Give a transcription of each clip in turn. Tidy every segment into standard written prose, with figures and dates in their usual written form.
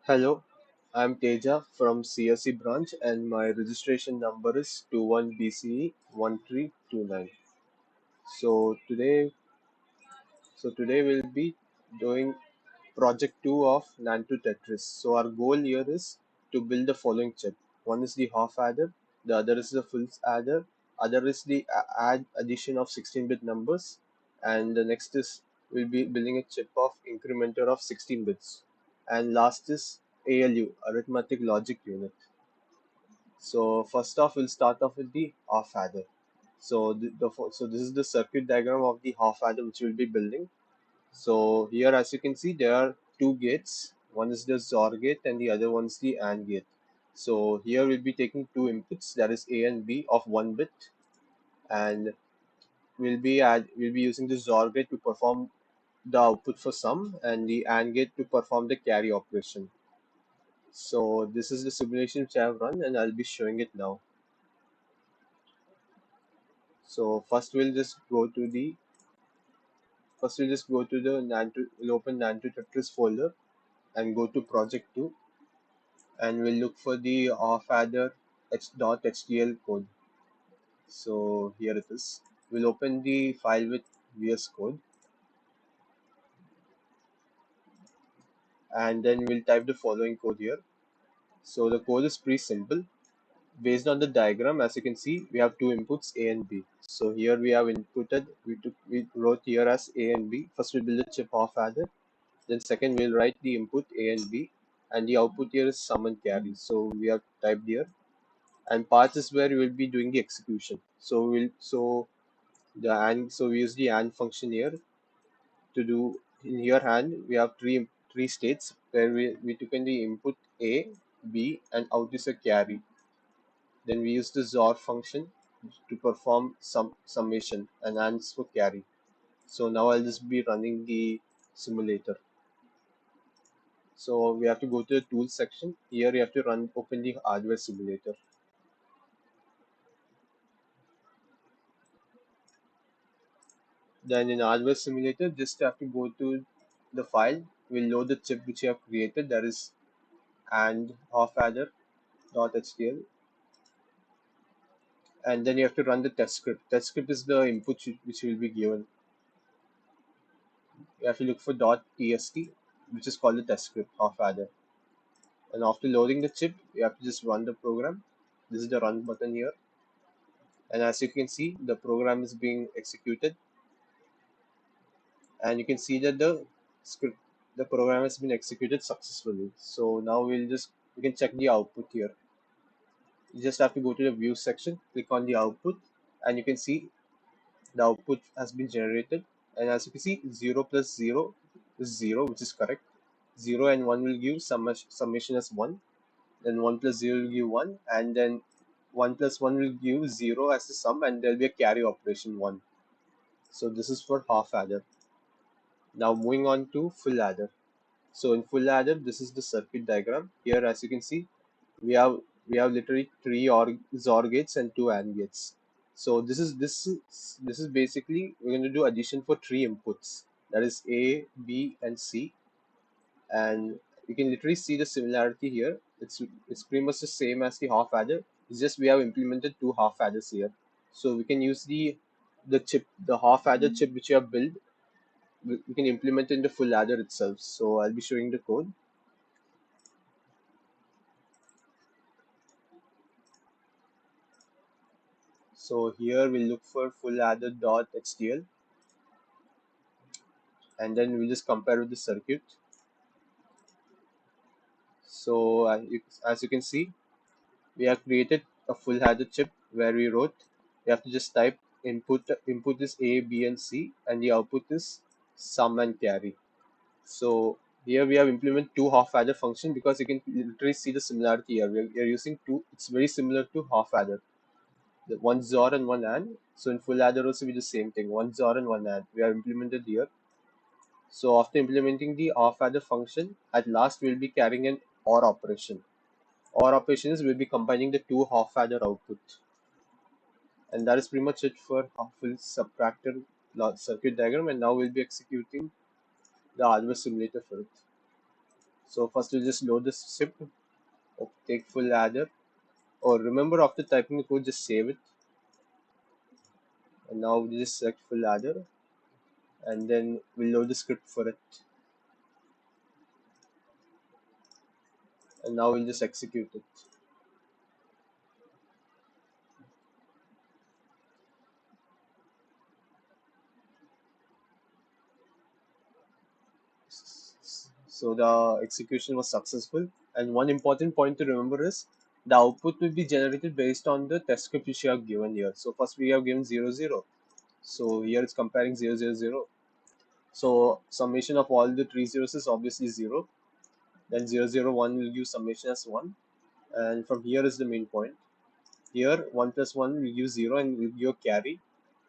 Hello, I'm Teja from CSE branch and my registration number is 21BCE1329. So today so today we'll be doing project 2 of Nand2Tetris. So our goal here is to build the following chip. One is the half adder, the other is the full adder, other is the add addition of 16-bit numbers, and the next is we'll be building a chip of incrementer of 16 bits. And last is ALU, arithmetic logic unit. So first off, we'll start off with the half adder. So this is the circuit diagram of the half adder which we'll be building. So here, as you can see, there are two gates. One is the XOR gate and the other one is the AND gate. So here we'll be taking two inputs, that is A and B of 1 bit, and we'll be using the XOR gate to perform the output for sum and the AND gate to perform the carry operation. So this is the simulation which I have run and I'll be showing it now. So first we'll just go to the we'll open Nand2Tetris folder and go to project 2 and we'll look for the HalfAdder h.html code. So here it is. We'll open the file with VS Code and then we'll type the following code here. So the code is pretty simple. Based on the diagram, as you can see, we have two inputs A and B. So here we have inputted, we wrote here as A and B. First we build a chip HalfAdder. Then second we'll write the input A and B, and the output here is sum and carry. So we have typed here, and path is where we will be doing the execution. So we use the AND function here to do. In here hand we have three states where we took in the input A, B, and out is a carry. Then we use the XOR function to perform summation and ANDs for carry. So now I'll just be running the simulator. So we have to go to the tools section. Here you have to open the hardware simulator. Then in hardware simulator, just have to go to the file. We'll load the chip which you have created, that is and halfadder.html, and then you have to run the test script. Test script is the input which will be given. You have to look for .tst, which is called the test script halfadder. And after loading the chip, you have to just run the program. This is the run button here, and as you can see, the program is being executed, and you can see that the program has been executed successfully. So now we can check the output here. You just have to go to the view section, click on the output, and you can see the output has been generated. And as you can see, 0 plus 0 is 0, which is correct. 0 and 1 will give summation as 1. Then 1 plus 0 will give 1, and then 1 plus 1 will give 0 as the sum, and there will be a carry operation 1. So this is for half adder. Now moving on to full adder. So in FullAdder, this is the circuit diagram. Here, as you can see, we have literally three XOR gates and two AND gates. So this is basically we're going to do addition for three inputs. That is A, B, and C. And you can literally see the similarity here. It's pretty much the same as the half adder. It's just we have implemented two half adders here. So we can use the half adder chip which you have built. We can implement it in the full adder itself. So I'll be showing the code. So here we'll look for FullAdder.html and then we'll just compare with the circuit. So as you can see, we have created a FullAdder chip where we wrote, you have to just type input is A, B, and C, and the output is sum and carry. So here we have implemented two half-adder function because you can literally see the similarity here. We are using two, it's very similar to half-adder. The one XOR and one AND. So in FullAdder also we do the same thing, one XOR and one AND. We have implemented here. So after implementing the half-adder function, at last we'll be carrying an OR operation. OR operations will be combining the two half-adder output. And that is pretty much it for full subtractor circuit diagram. And now we'll be executing the hardware simulator for it. So first we'll just load this zip, take FullAdder, or remember after typing the code just save it, and now we just select FullAdder, and then we'll load the script for it, and now we'll just execute it. So the execution was successful. And one important point to remember is the output will be generated based on the test script which you have given here. So first we have given 0, 0. So here it's comparing 0, 0, 0. So summation of all the three zeros is obviously 0. Then 0, 0, 1 will give summation as 1. And from here is the main point. Here 1 plus 1 will give 0 and will give a carry.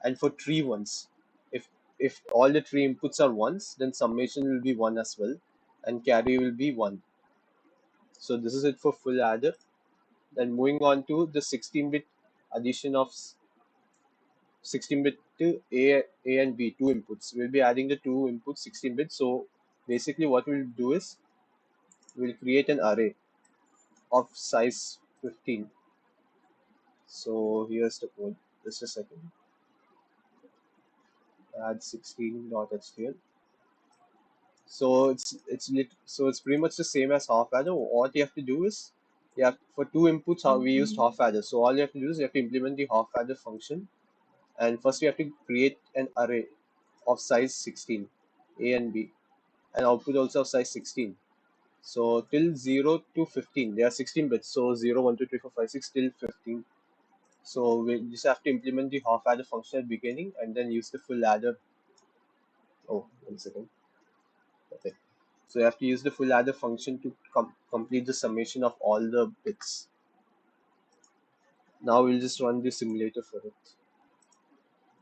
And for three ones, if if all the three inputs are ones, then summation will be 1 as well, and carry will be 1. So this is it for FullAdder. Then moving on to the 16-bit addition of 16-bit to A and B, two inputs. We'll be adding the two inputs 16 bits. So basically what we'll do is we'll create an array of size 15. So here's the code. Just a second. Add 16.html. So it's pretty much the same as HalfAdder. What you have to do is for two inputs how we used HalfAdder. So all you have to do is you have to implement the HalfAdder function, and first we have to create an array of size 16, A and B, and output also of size 16. So till 0 to 15, they are 16 bits. So 0, 1, 2, 3, 4, 5, 6 till 15. So we just have to implement the HalfAdder function at the beginning and then use the FullAdder. Oh, 1 second. Okay. So you have to use the FullAdder function to complete the summation of all the bits. Now we'll just run the simulator for it.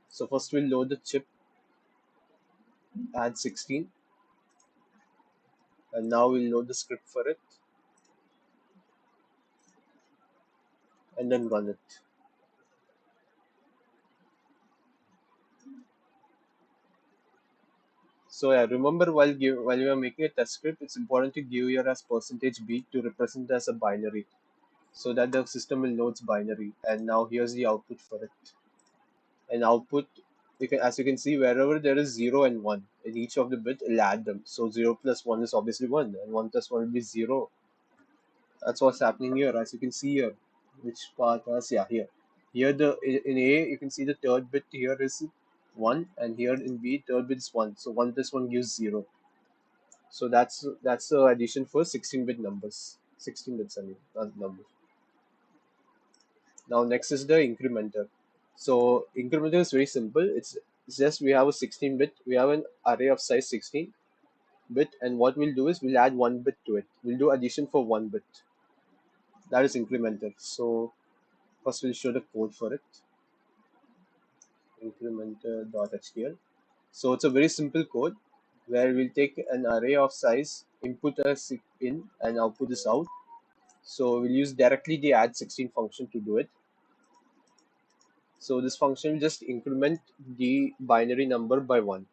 So first we'll load the chip, add 16, and now we'll load the script for it and then run it. So yeah, remember while you are making a test script, it's important to give your as %b to represent as a binary, so that the system will know it's binary. And now here's the output for it. And output, as you can see, wherever there is 0 and 1 in each of the bit, it'll add them. So 0 plus 1 is obviously 1, and 1 plus 1 will be 0. That's what's happening here, as you can see here. Which part was, yeah, here. Here in A, you can see the third bit here is 1, and here in B, third bit is 1. So 1 plus 1 gives 0. So that's the addition for 16-bit numbers. 16 bits, I mean, not numbers. Now next is the incrementer. So incrementer is very simple. It's just we have a 16-bit. We have an array of size 16 bit, and what we'll do is we'll add 1 bit to it. We'll do addition for 1 bit. That is incrementer. So first we'll show the code for it. Incrementer.html. So it's a very simple code where we'll take an array of size, input as in, and output is out. So we'll use directly the add 16 function to do it. So this function will just increment the binary number by 1.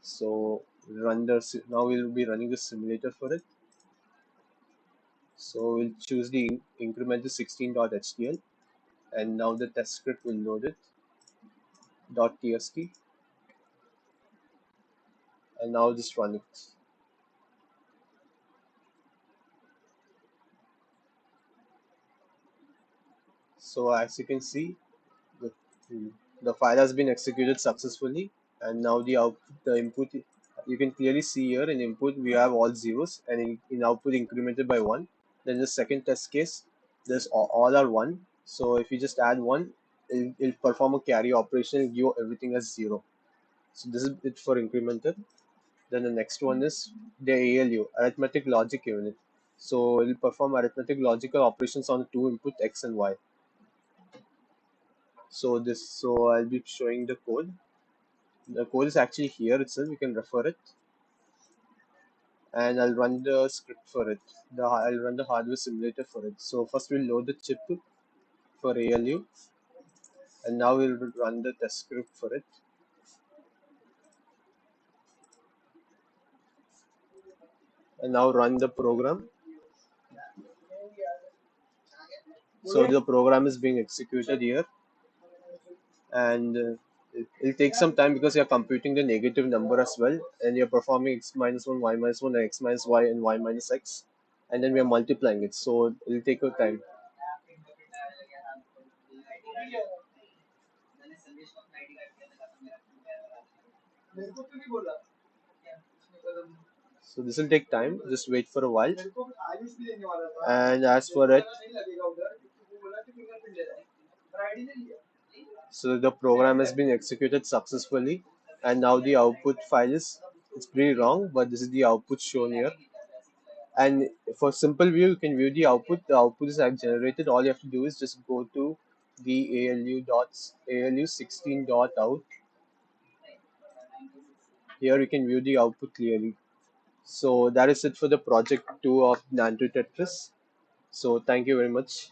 So now we'll be running the simulator for it. So we'll choose the increment to 16.html, and now the test script will load it .tst, and now just run it. So as you can see, the, the file has been executed successfully, and now the input, you can clearly see here in input we have all zeros, and in output incremented by 1. Then the second test case, this all are 1. So if you just add 1, it'll perform a carry operation and give everything as 0. So this is it for incremented. Then the next one is the ALU, arithmetic logic unit. So it will perform arithmetic logical operations on the two input X and Y. So I'll be showing the code. The code is actually here itself. You can refer it, and I'll run the script for it. I'll run the hardware simulator for it. So first we'll load the chip for ALU, and now we'll run the test script for it. and now run the program. So the program is being executed here, and it'll take some time because you're computing the negative number as well, and you're performing x minus 1, y minus 1, and x minus y, and y minus x, and then we're multiplying it. So it'll take a time. So this will take time. Just wait for a while. And as for it, so the program has been executed successfully, and now the output file is, it's pretty wrong, but this is the output shown here. And for simple view, you can view the output. The output is like generated. All you have to do is just go to the ALU 16 dot out. Here you can view the output clearly. So that is it for the project 2 of Nand2Tetris. So thank you very much.